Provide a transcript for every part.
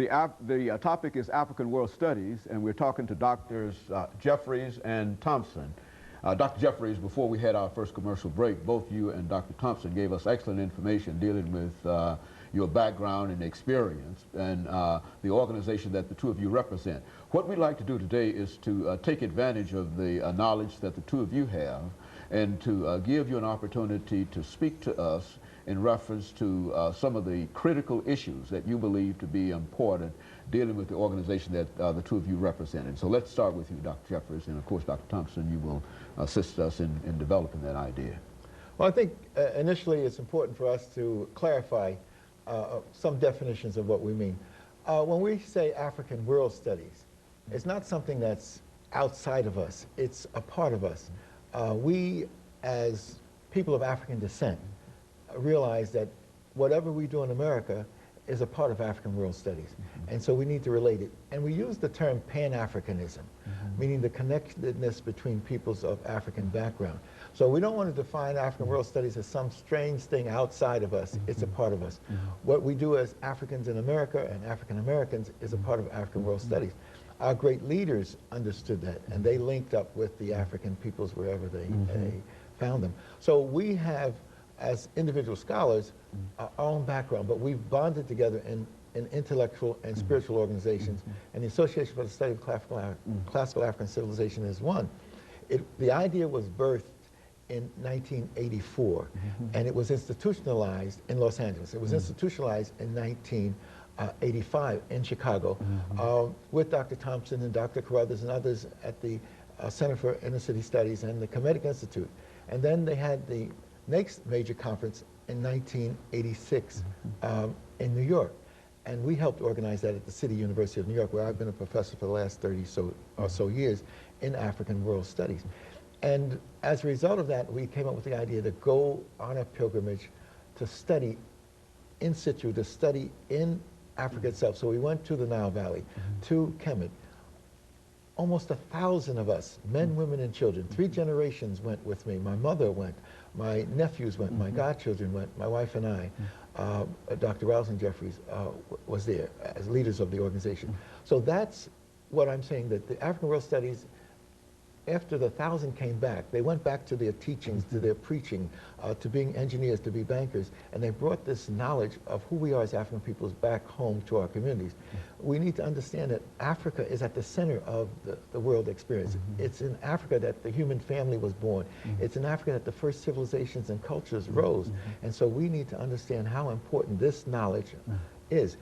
The topic is African World Studies, and we're talking to Doctors Jeffries and Thompson. Dr. Jeffries, before we had our first commercial break, both you and Dr. Thompson gave us excellent information dealing with your background and experience and the organization that the two of you represent. What we'd like to do today is to take advantage of the knowledge that the two of you have and to give you an opportunity to speak to us in reference to some of the critical issues that you believe to be important dealing with the organization that the two of you represent. And so let's start with you, Dr. Jeffries, and of course, Dr. Thompson, you will assist us in developing that idea. Well, I think initially it's important for us to clarify some definitions of what we mean. When we say African World Studies, it's not something that's outside of us, it's a part of us. We, as people of African descent, realize that whatever we do in America is a part of African World Studies. And so we need to relate it. And we use the term Pan-Africanism, meaning the connectedness between peoples of African background. So we don't want to define African World Studies as some strange thing outside of us. It's a part of us. What we do as Africans in America and African Americans is a part of African World Studies. Our great leaders understood that, and they linked up with the African peoples wherever they found them. So we have, as individual scholars, our own background, but we've bonded together in intellectual and spiritual organizations, and the Association for the Study of Classical African Civilization is one. The idea was birthed in 1984, and it was institutionalized in Los Angeles. It was institutionalized in 1985 in Chicago with Dr. Thompson and Dr. Carruthers and others at the Center for Inner City Studies and the Kemetic Institute. And then they had the next major conference in 1986 in New York. And we helped organize that at the City University of New York, where I've been a professor for the last 30 or so years in African World Studies. And as a result of that, we came up with the idea to go on a pilgrimage to study in situ, to study in Africa itself. So we went to the Nile Valley, to Kemet. Almost 1,000 of us, men, women, and children, 3 generations went with me. My mother went, my nephews went, my godchildren went, my wife and I. Dr. Rouse and Jeffries was there as leaders of the organization. So that's what I'm saying, that the African World Studies, after the 1,000 came back, they went back to their teachings, to their preaching, to being engineers, to be bankers, and they brought this knowledge of who we are as African peoples back home to our communities. We need to understand that Africa is at the center of the world experience. It's in Africa that the human family was born. It's in Africa that the first civilizations and cultures rose. And so we need to understand how important this knowledge is.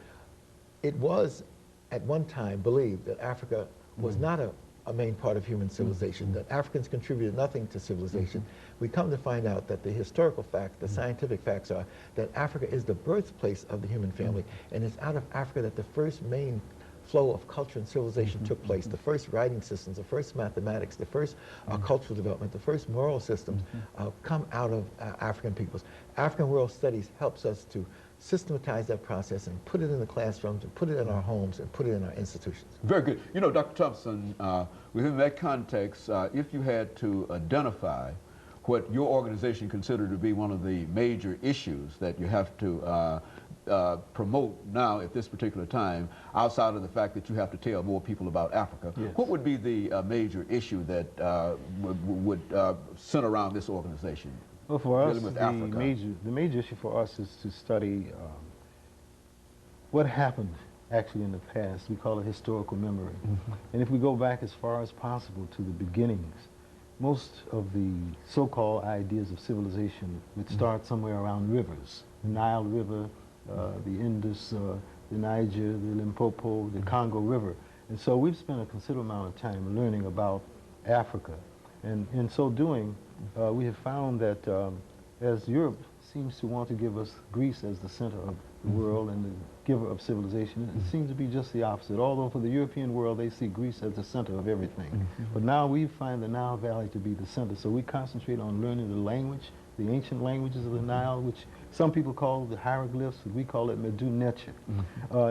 It was, at one time, believed that Africa was not a main part of human civilization, that Africans contributed nothing to civilization. We come to find out that the historical facts, the scientific facts are that Africa is the birthplace of the human family, and it's out of Africa that the first main flow of culture and civilization took place. The first writing systems, the first mathematics, the first cultural development, the first moral systems come out of African peoples. African World Studies helps us to systematize that process and put it in the classrooms and put it in our homes and put it in our institutions. Very good. You know, Dr. Thompson, within that context, if you had to identify what your organization considered to be one of the major issues that you have to promote now at this particular time, outside of the fact that you have to tell more people about Africa, what would be the major issue that would center around this organization? Well, for us, the major issue for us is to study what happened actually in the past. We call it historical memory. And if we go back as far as possible to the beginnings, most of the so-called ideas of civilization would start somewhere around rivers. The Nile River, the Indus, the Niger, the Limpopo, the Congo River. And so we've spent a considerable amount of time learning about Africa. And in so doing, we have found that as Europe seems to want to give us Greece as the center of the world and the giver of civilization, it seems to be just the opposite. Although for the European world, they see Greece as the center of everything. But now we find the Nile Valley to be the center. So we concentrate on learning the language, the ancient languages of the Nile, which some people call the hieroglyphs, but we call it Medu Neter.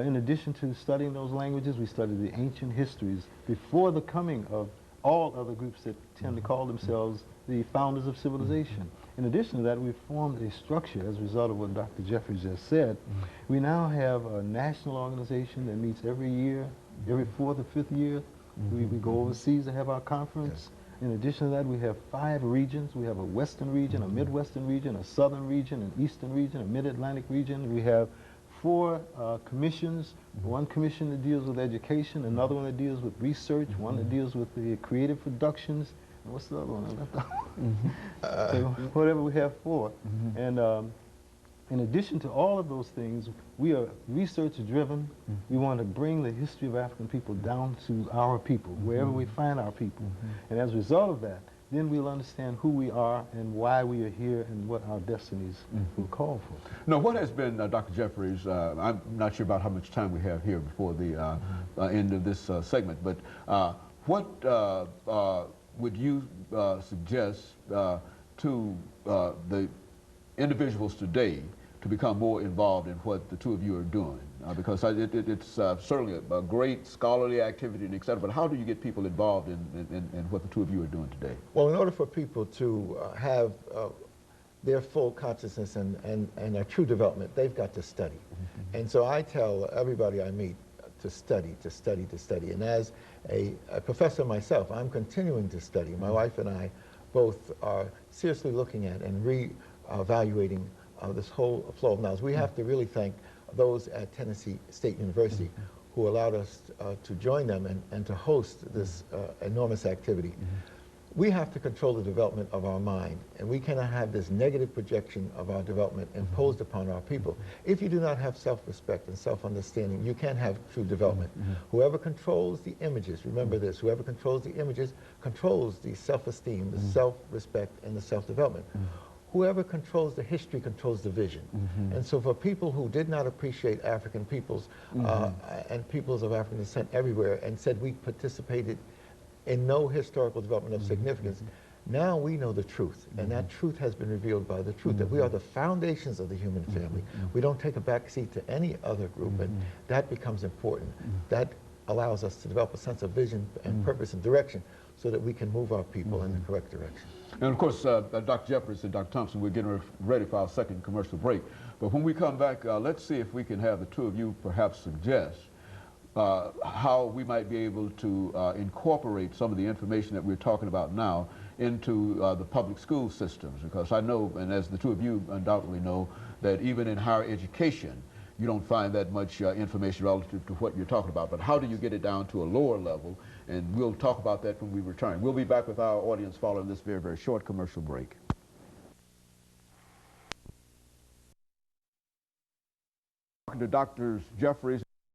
In addition to studying those languages, we study the ancient histories before the coming of all other groups that tend to call themselves the founders of civilization. In addition to that, we've formed a structure as a result of what Dr. Jeffries just said. We now have a national organization that meets every year, every 4th or 5th year. We go overseas to have our conference. In addition to that, we have 5 regions. We have a Western region, a Midwestern region, a Southern region, an Eastern region, a Mid-Atlantic region. We have 4 commissions. One commission that deals with education, another one that deals with research, one that deals with the creative productions. And what's the other one? So whatever, we have 4. And in addition to all of those things, we are research-driven. We want to bring the history of African people down to our people, wherever we find our people. And as a result of that, then we'll understand who we are and why we are here and what our destinies will call for. Now, what has been, Dr. Jeffries, I'm not sure about how much time we have here before the end of this segment, but what would you suggest to the individuals today to become more involved in what the two of you are doing? Because it's certainly a great scholarly activity and et cetera, but how do you get people involved in what the two of you are doing today? Well, in order for people to have their full consciousness and their true development, they've got to study. And so I tell everybody I meet to study, to study, to study. And as a professor myself, I'm continuing to study. My wife and I both are seriously looking at and re-evaluating this whole flow of knowledge. We have to really thank those at Tennessee State University who allowed us to join them and to host this enormous activity. We have to control the development of our mind, and we cannot have this negative projection of our development imposed upon our people. If you do not have self-respect and self-understanding, you can't have true development. Whoever controls the images, remember this, whoever controls the images controls the self-esteem, the self-respect, and the self-development. Whoever controls the history controls the vision. And so for people who did not appreciate African peoples and peoples of African descent everywhere and said we participated in no historical development of significance, now we know the truth, and that truth has been revealed by the truth, that we are the foundations of the human family. We don't take a back seat to any other group, and that becomes important. That allows us to develop a sense of vision and purpose and direction so that we can move our people in the correct direction. And of course, Dr. Jeffries and Dr. Thompson, we're getting ready for our second commercial break. But when we come back, let's see if we can have the two of you perhaps suggest how we might be able to incorporate some of the information that we're talking about now into the public school systems. Because I know, and as the two of you undoubtedly know, that even in higher education, you don't find that much information relative to what you're talking about. But how do you get it down to a lower level? And we'll talk about that when we return. We'll be back with our audience following this very, very short commercial break. Talking to Drs. Jeffries